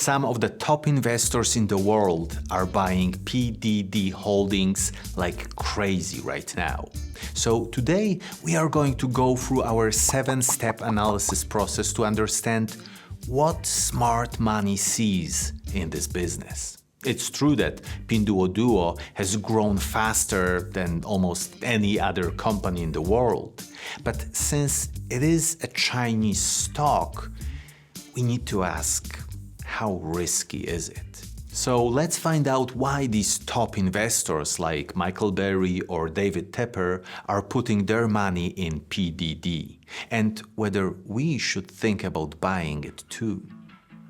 Some of the top investors in the world are buying PDD Holdings like crazy right now. So today we are going to go through our 7-step analysis process to understand what smart money sees in this business. It's true that Pinduoduo has grown faster than almost any other company in the world. But since it is a Chinese stock, we need to ask, how risky is it? So let's find out why these top investors like Michael Burry or David Tepper are putting their money in PDD, and whether we should think about buying it too.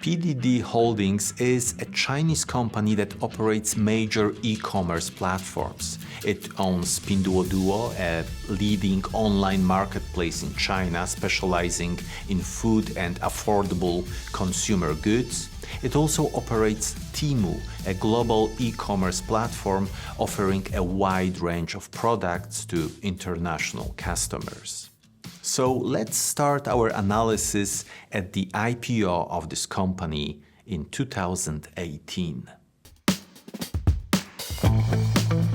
PDD Holdings is a Chinese company that operates major e-commerce platforms. It owns Pinduoduo, a leading online marketplace in China specializing in food and affordable consumer goods. It also operates Temu, a global e-commerce platform offering a wide range of products to international customers. So let's start our analysis at the IPO of this company in 2018.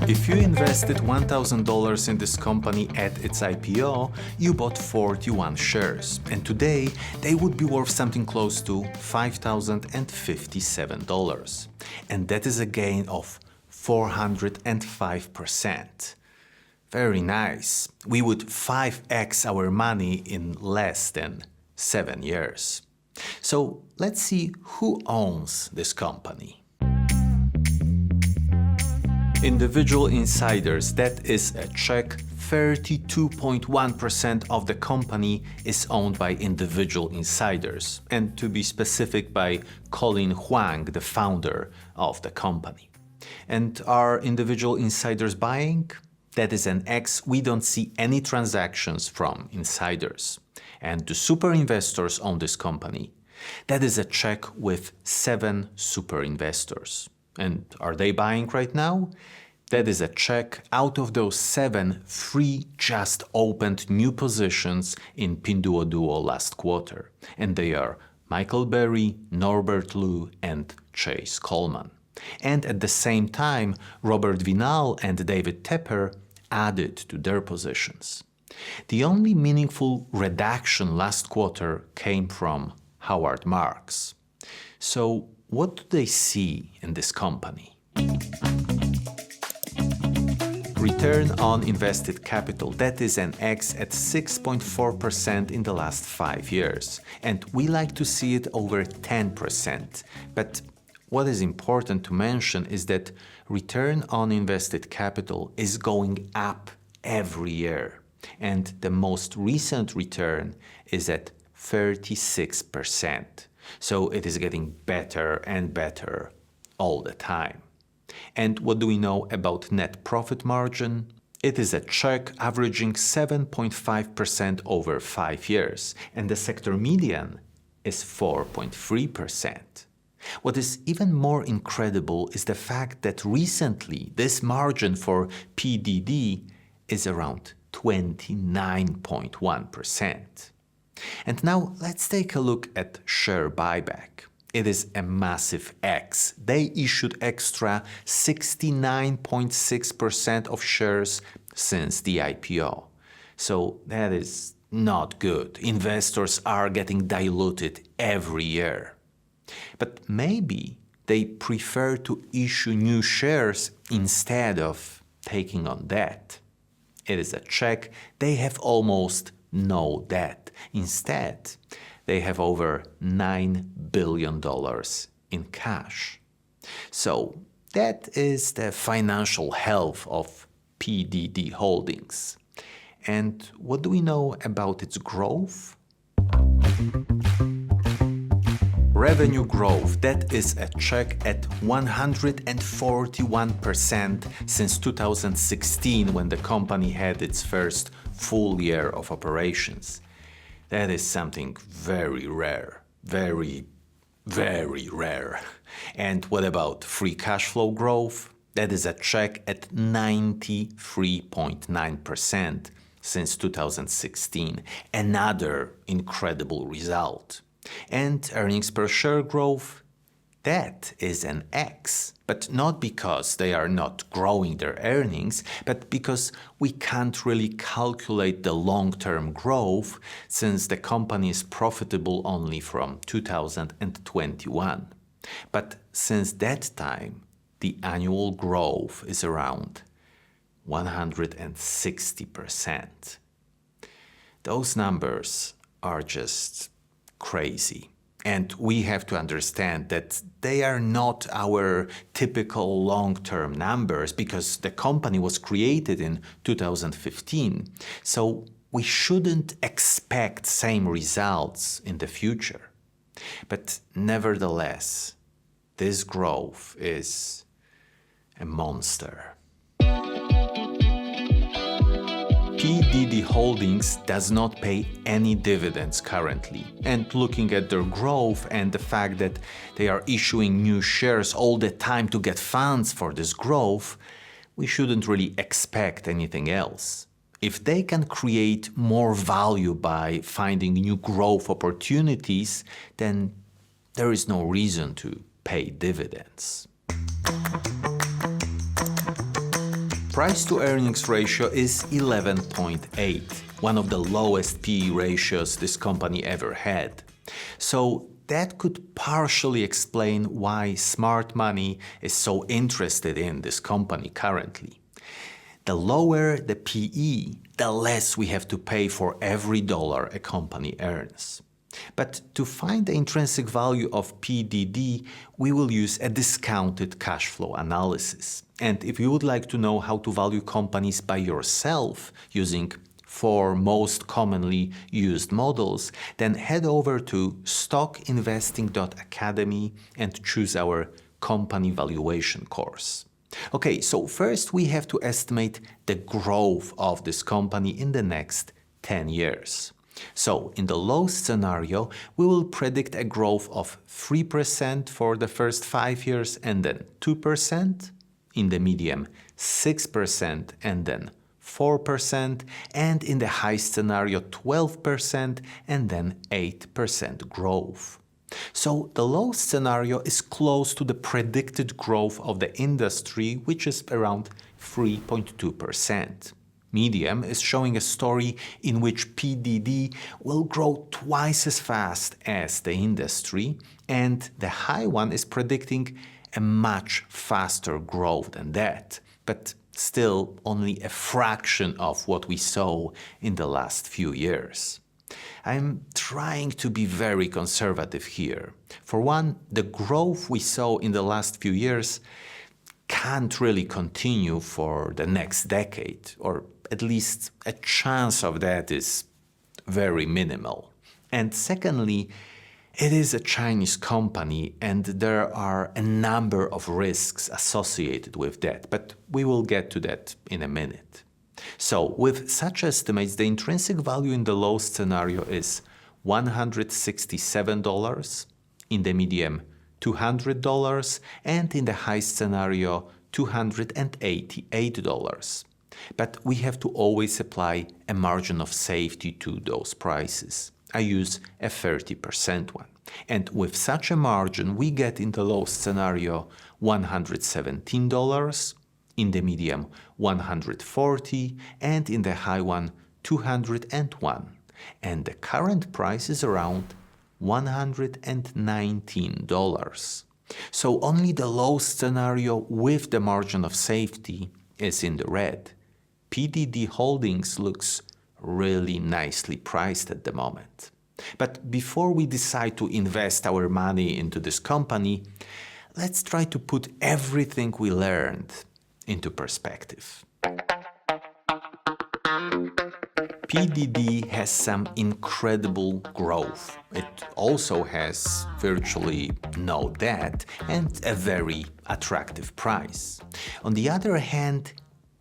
If you invested $1,000 in this company at its IPO, you bought 41 shares, and today they would be worth something close to $5,057. And that is a gain of 405%. Very nice. We would 5x our money in less than 7 years. So let's see who owns this company. Individual insiders, that is a check. 32.1% of the company is owned by individual insiders, and to be specific, by Colin Huang, the founder of the company. And are individual insiders buying? That is an X. We don't see any transactions from insiders. And do super investors own this company? That is a check with 7 super investors. And are they buying right now? That is a check. Out of those 7, 3 just opened new positions in Pinduoduo last quarter. And they are Michael Burry, Norbert Liu, and Chase Coleman. And at the same time, Robert Vinal and David Tepper added to their positions. The only meaningful reduction last quarter came from Howard Marks. So what do they see in this company? Return on invested capital, that is an X at 6.4% in the last 5 years. And we like to see it over 10%. But what is important to mention is that return on invested capital is going up every year. And the most recent return is at 36%. So it is getting better and better all the time. And what do we know about net profit margin? It is a check averaging 7.5% over 5 years, and the sector median is 4.3%. What is even more incredible is the fact that recently this margin for PDD is around 29.1%. And now let's take a look at share buyback. It is a massive X. They issued extra 69.6% of shares since the IPO. So that is not good. Investors are getting diluted every year. But maybe they prefer to issue new shares instead of taking on debt. It is a check. They have almost no debt. Instead, they have over $9 billion in cash. So that is the financial health of PDD Holdings. And what do we know about its growth? Revenue growth, that is a check at 141% since 2016, when the company had its first full year of operations. That is something very rare, very, very rare. And what about free cash flow growth? That is a check at 93.9% since 2016, another incredible result. And earnings per share growth, that is an X, but not because they are not growing their earnings, but because we can't really calculate the long-term growth since the company is profitable only from 2021. But since that time, the annual growth is around 160%. Those numbers are just crazy. And we have to understand that they are not our typical long-term numbers because the company was created in 2015. So we shouldn't expect same results in the future. But nevertheless, this growth is a monster. PDD Holdings does not pay any dividends currently, and looking at their growth and the fact that they are issuing new shares all the time to get funds for this growth, we shouldn't really expect anything else. If they can create more value by finding new growth opportunities, then there is no reason to pay dividends. Price-to-earnings ratio is 11.8, one of the lowest PE ratios this company ever had. So that could partially explain why smart money is so interested in this company currently. The lower the PE, the less we have to pay for every dollar a company earns. But to find the intrinsic value of PDD, we will use a discounted cash flow analysis. And if you would like to know how to value companies by yourself using 4 most commonly used models, then head over to stockinvesting.academy and choose our company valuation course. Okay, so first we have to estimate the growth of this company in the next 10 years. So, in the low scenario, we will predict a growth of 3% for the first 5 years and then 2%, in the medium 6% and then 4%, and in the high scenario 12% and then 8% growth. So, the low scenario is close to the predicted growth of the industry, which is around 3.2%. Medium is showing a story in which PDD will grow twice as fast as the industry, and the high one is predicting a much faster growth than that, but still only a fraction of what we saw in the last few years. I'm trying to be very conservative here. For one, the growth we saw in the last few years can't really continue for the next decade, or at least a chance of that is very minimal. And secondly, it is a Chinese company and there are a number of risks associated with that, but we will get to that in a minute. So, with such estimates, the intrinsic value in the low scenario is $167, in the medium $200, and in the high scenario $288. But we have to always apply a margin of safety to those prices. I use a 30% one. And with such a margin, we get in the low scenario $117, in the medium $140, and in the high one $201. And the current price is around $119. So only the low scenario with the margin of safety is in the red. PDD Holdings looks really nicely priced at the moment. But before we decide to invest our money into this company, let's try to put everything we learned into perspective. PDD has some incredible growth. It also has virtually no debt and a very attractive price. On the other hand,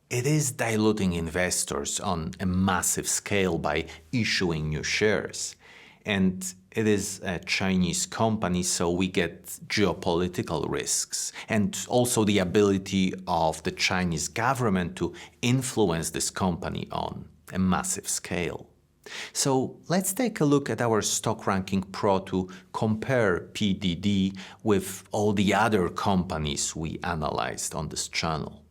it is diluting investors on a massive scale by issuing new shares. And it is a Chinese company, so we get geopolitical risks and also the ability of the Chinese government to influence this company on a massive scale. So let's take a look at our Stock Ranking Pro to compare PDD with all the other companies we analyzed on this channel.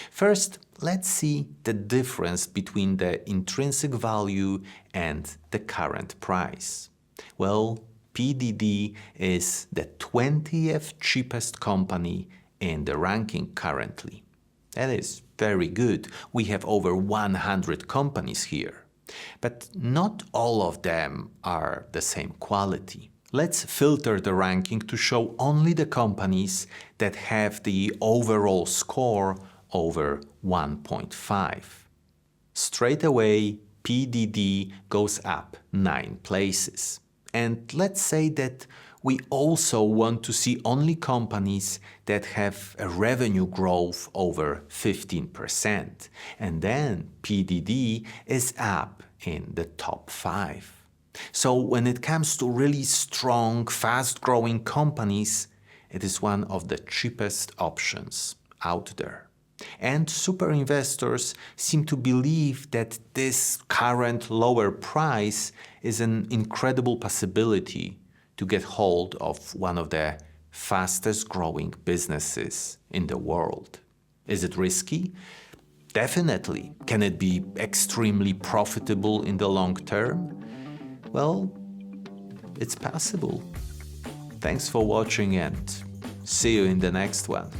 First, let's see the difference between the intrinsic value and the current price. Well, PDD is the 20th cheapest company in the ranking currently. That is very good. We have over 100 companies here. But not all of them are the same quality. Let's filter the ranking to show only the companies that have the overall score over 1.5. Straight away, PDD goes up 9 places. And let's say that we also want to see only companies that have a revenue growth over 15%. And then PDD is up in the top 5. So when it comes to really strong, fast-growing companies, it is one of the cheapest options out there. And super investors seem to believe that this current lower price is an incredible possibility to get hold of one of the fastest growing businesses in the world. Is it risky? Definitely. Can it be extremely profitable in the long term? Well, it's possible. Thanks for watching and see you in the next one.